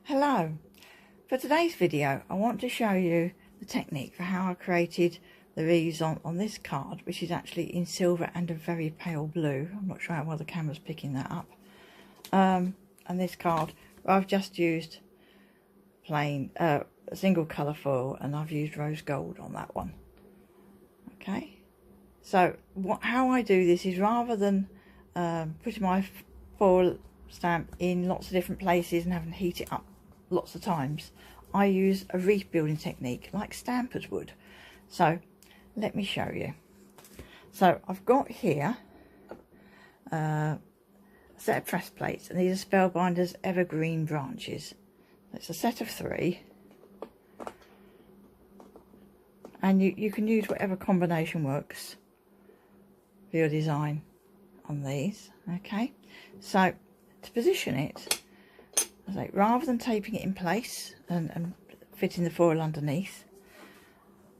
Hello, for today's video I want to show you the technique for how I created the wreaths on this card, which is actually in silver and a very pale blue. I'm not sure how well the camera's picking that up. And this card I've just used plain single colour foil, and I've used rose gold on that one. Okay, so how I do this is, rather than putting my foil stamp in lots of different places and having to heat it up lots of times, I use a wreath building technique like stampers would. So let me show you. So I've got here a set of press plates, and these are Spellbinders Evergreen branches. It's a set of 3, and you can use whatever combination works for your design on these. Okay, so to position it, like, rather than taping it in place and fitting the foil underneath,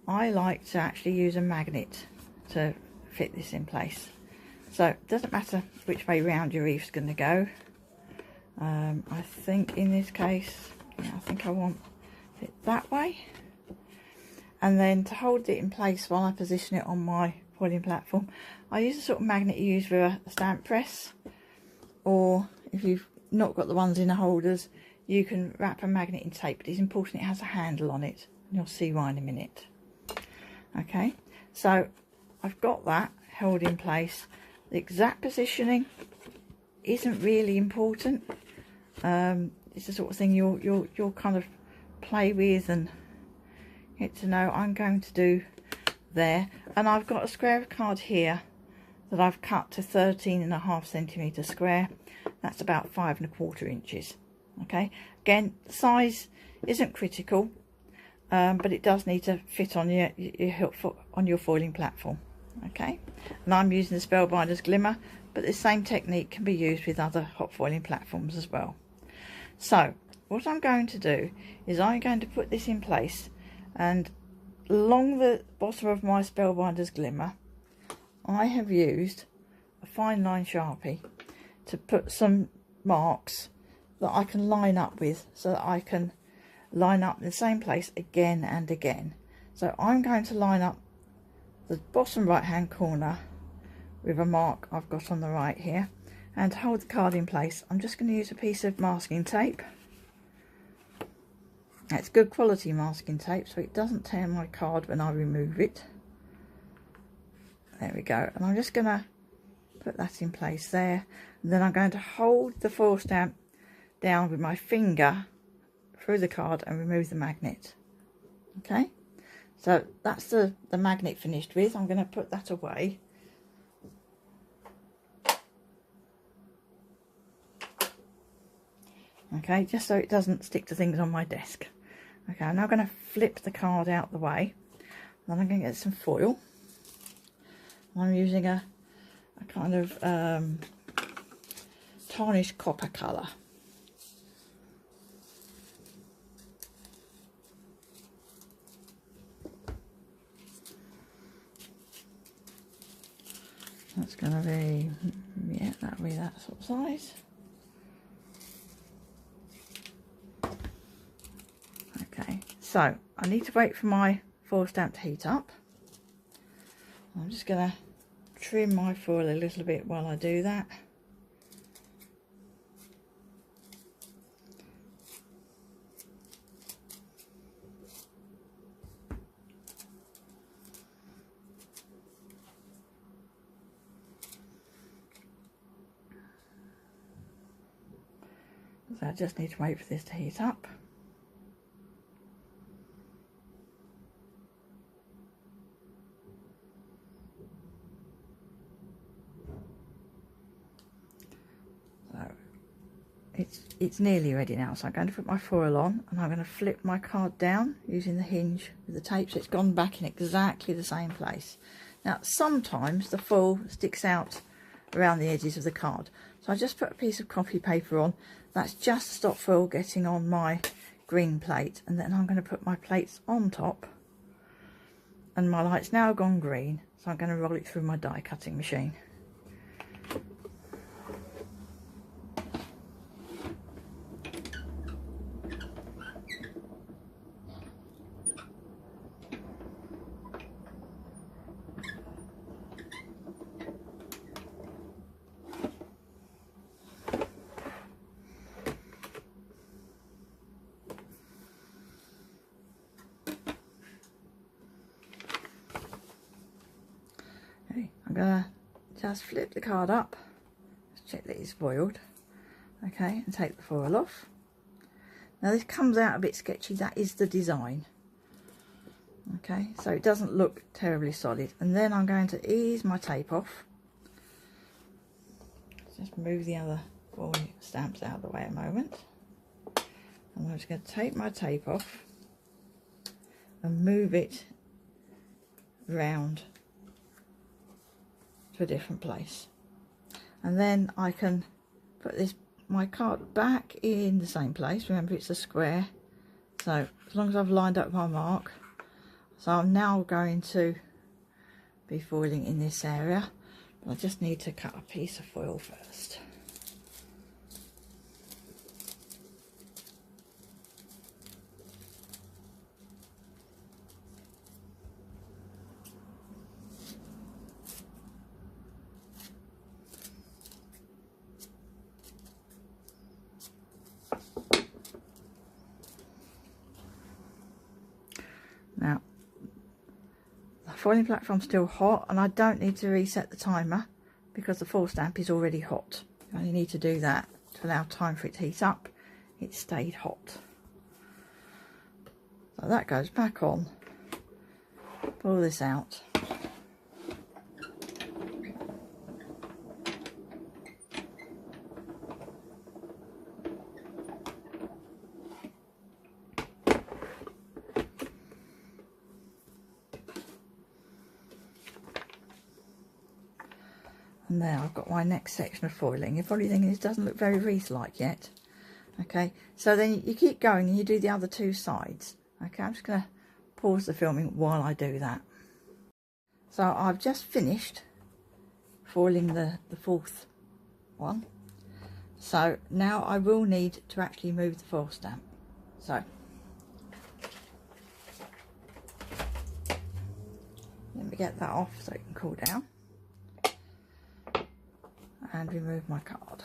I like to actually use a magnet to fit this in place. So it doesn't matter which way round your wreath's going to go. I think in this case, yeah, I think I want it that way. And then to hold it in place while I position it on my foiling platform, I use the sort of magnet you use with a stamp press, or if you've not got the ones in the holders, you can wrap a magnet in tape, but it's important it has a handle on it, and you'll see why in a minute. Okay, so I've got that held in place. The exact positioning isn't really important. It's the sort of thing you'll kind of play with and get to know. I'm going to do there, and I've got a square of card here that I've cut to 13.5 centimetres square. That's about 5 1/4 inches. Okay, again, size isn't critical, but it does need to fit on your foiling platform. Okay, and I'm using the Spellbinders Glimmer, but the same technique can be used with other hot foiling platforms as well. So what I'm going to do is I'm going to put this in place, and along the bottom of my Spellbinders Glimmer I have used a fine line Sharpie to put some marks that I can line up with, so that I can line up in the same place again and again. So I'm going to line up the bottom right hand corner with a mark I've got on the right here, and to hold the card in place I'm just going to use a piece of masking tape. It's good quality masking tape, so it doesn't tear my card when I remove it. There we go, and I'm just going to put that in place there, and then I'm going to hold the foil stamp down with my finger through the card and remove the magnet. Okay, so that's the magnet finished with. I'm going to put that away. Okay, just so it doesn't stick to things on my desk. Okay, I'm now going to flip the card out the way, then I'm going to get some foil. I'm using a kind of tarnished copper colour. That's going to be, yeah, that'll be that sort of size. Okay, so I need to wait for my foil stamp to heat up. I'm just going to trim my foil a little bit while I do that. So I just need to wait for this to heat up. It's nearly ready now, so I'm going to put my foil on, and I'm going to flip my card down using the hinge with the tape, so it's gone back in exactly the same place. Now sometimes the foil sticks out around the edges of the card, so I just put a piece of copy paper on. That's just to stop foil getting on my green plate, and then I'm going to put my plates on top, and my light's now gone green, so I'm going to roll it through my die cutting machine. gonna just flip the card up, check that it's foiled, okay, and take the foil off. Now this comes out a bit sketchy, that is the design, okay, so it doesn't look terribly solid. And then I'm going to ease my tape off. Just move the other foil stamps out of the way a moment. And I'm just going to take my tape off and move it round to a different place. And then I can put my card back in the same place. Remember, it's a square. So as long as I've lined up my mark. So I'm now going to be foiling in this area. I just need to cut a piece of foil first. Now, the foiling platform's still hot, and I don't need to reset the timer because the foil stamp is already hot. You only need to do that to allow time for it to heat up. It stayed hot. So that goes back on. Pull this out. And there I've got my next section of foiling. You're probably thinking this doesn't look very wreath-like yet. Okay, so then you keep going and you do the other two sides. Okay, I'm just going to pause the filming while I do that. So I've just finished foiling the fourth one. So now I will need to actually move the foil stamp. So let me get that off so it can cool down. And remove my card.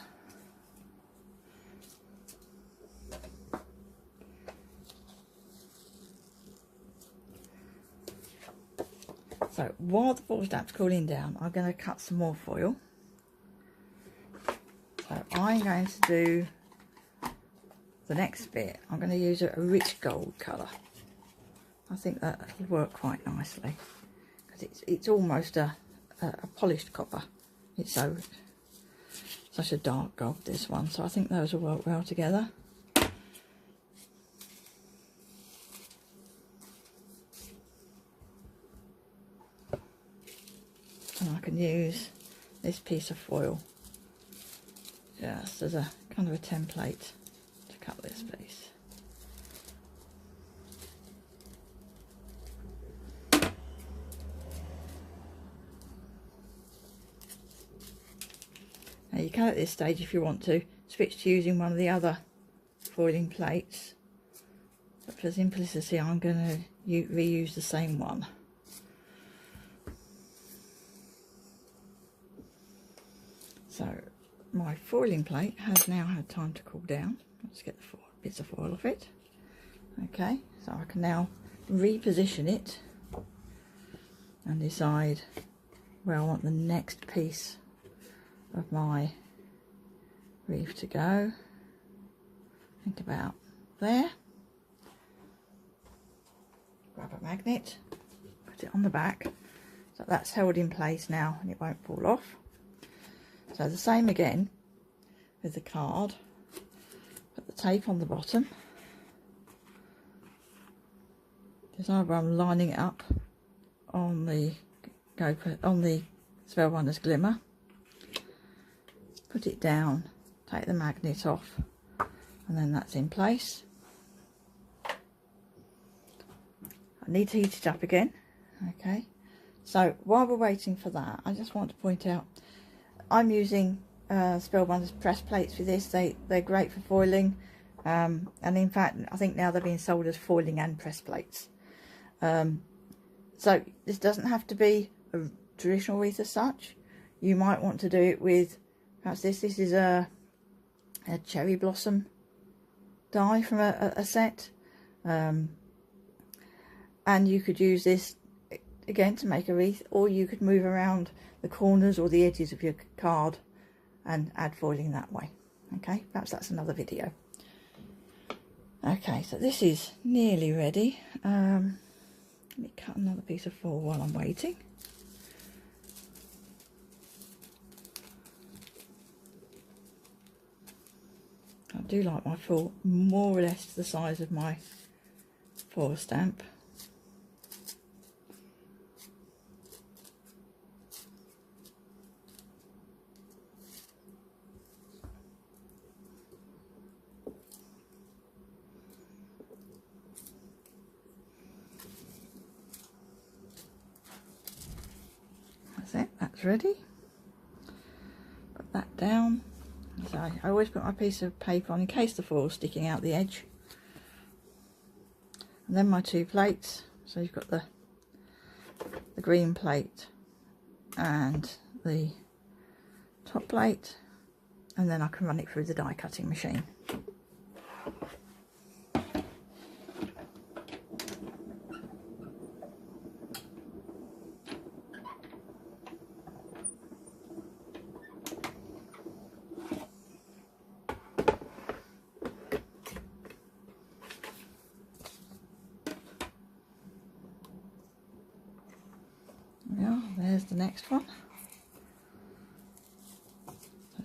So while the foil stamp's cooling down, I'm going to cut some more foil. So I'm going to do the next bit. I'm going to use a rich gold colour. I think that'll work quite nicely because it's almost a polished copper. It's such a dark gold, this one, so I think those will work well together. And I can use this piece of foil just as a kind of a template to cut this piece. Now you can at this stage, if you want to, switch to using one of the other foiling plates. But for simplicity, I'm going to reuse the same one. So my foiling plate has now had time to cool down. Let's get the bits of foil off it. Okay, so I can now reposition it and decide where I want the next piece of my wreath to go. Think about there. Grab a magnet, put it on the back, so that's held in place now and it won't fall off. So the same again with the card. Put the tape on the bottom. Decide where I'm lining it up on the Spellbinders Glimmer. Put it down, take the magnet off, and then that's in place. I need to heat it up again. Okay, so while we're waiting for that, I just want to point out I'm using Spellbinders press plates for this. They're great for foiling, and in fact I think now they're being sold as foiling and press plates. So this doesn't have to be a traditional wreath as such. You might want to do it with perhaps this is a cherry blossom die from a set, and you could use this again to make a wreath, or you could move around the corners or the edges of your card and add foiling that way. Okay, perhaps that's another video. Okay, so this is nearly ready. Let me cut another piece of foil while I'm waiting. I do like my foil more or less to the size of my foil stamp. That's it, that's ready. Put that down. So I always put my piece of paper on in case the foil's sticking out the edge. And then my two plates. So you've got the green plate and the top plate, and then I can run it through the die cutting machine. Yeah, there's the next one.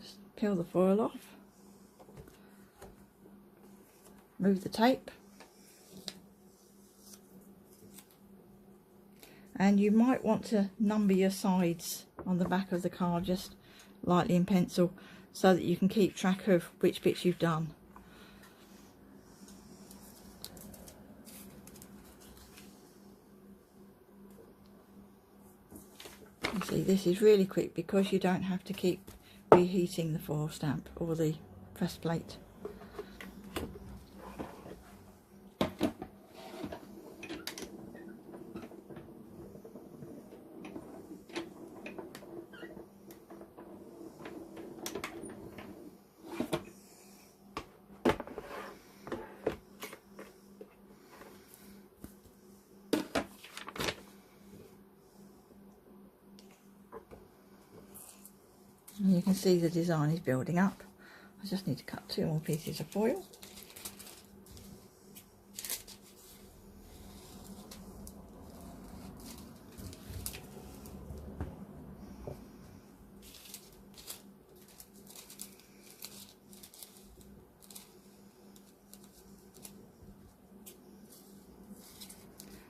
Just peel the foil off, move the tape, and you might want to number your sides on the back of the card just lightly in pencil so that you can keep track of which bits you've done. You see, this is really quick because you don't have to keep reheating the foil stamp or the press plate. And you can see the design is building up. I just need to cut 2 more pieces of foil.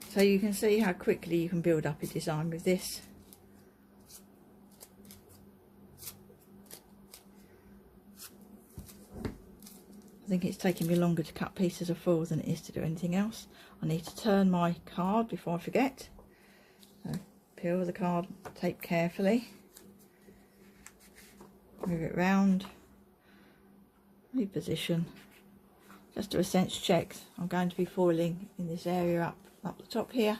So you can see how quickly you can build up a design with this. I think it's taking me longer to cut pieces of foil than it is to do anything else. I need to turn my card before I forget. So peel the card, tape carefully, move it round, reposition. Just do a sense check. I'm going to be foiling in this area up the top here,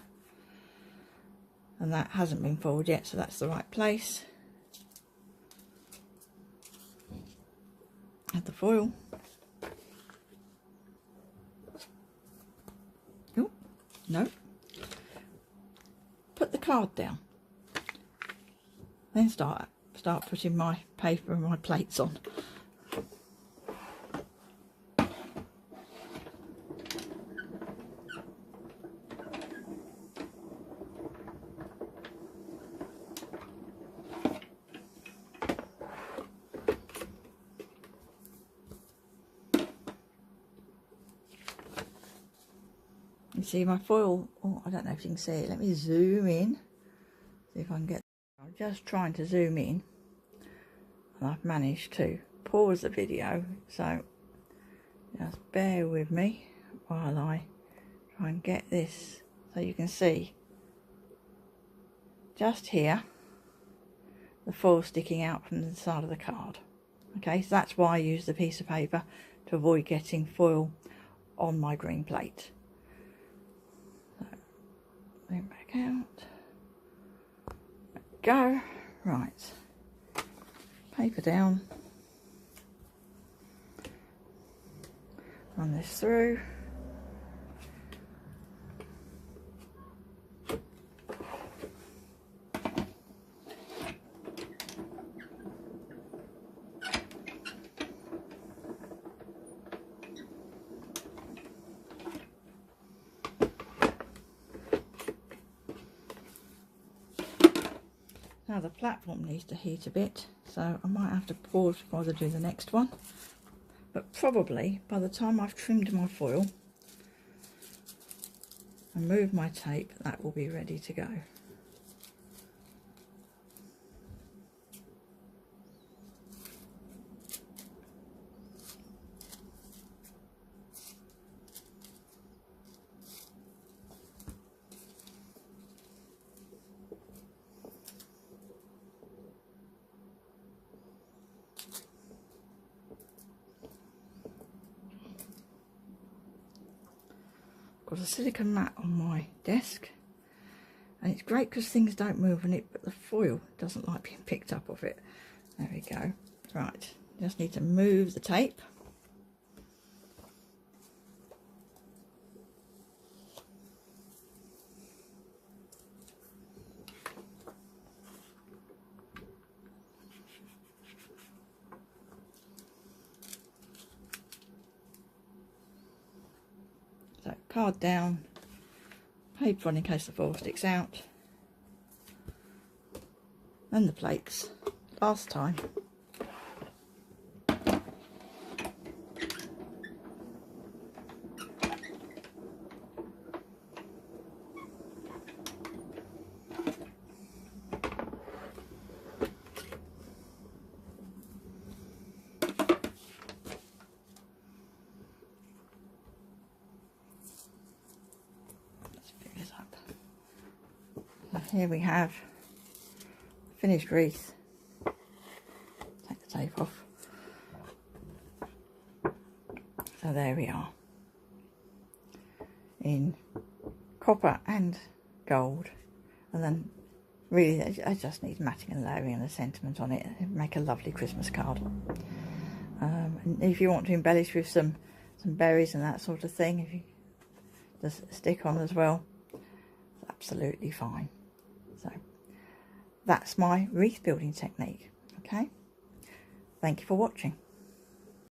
and that hasn't been foiled yet, so that's the right place. Add the foil. Oh, no. Put the card down. Then start putting my paper and my plates on. You see my foil, oh, I don't know if you can see it. Let me zoom in, see if I can get. I'm just trying to zoom in, and I've managed to pause the video, so just bear with me while I try and get this so you can see just here the foil sticking out from the side of the card. Okay, so that's why I use the piece of paper, to avoid getting foil on my green plate. Bring it back out. There we go. Right. Paper down. Run this through. Now the platform needs to heat a bit, so I might have to pause before I do the next one. But probably by the time I've trimmed my foil and moved my tape, that will be ready to go. Got a silicone mat on my desk, and it's great because things don't move on it, but the foil doesn't like being picked up off it. There we go. Right, just need to move the tape. So card down, paper on in case the foil sticks out, and the plates last time. Here we have finished wreath. Take the tape off. So there we are, in copper and gold, and then really I just need matting and layering and a sentiment on it. It'd make a lovely Christmas card. And if you want to embellish with some berries and that sort of thing, if you just stick on as well, it's absolutely fine. So that's my wreath building technique. Okay, thank you for watching.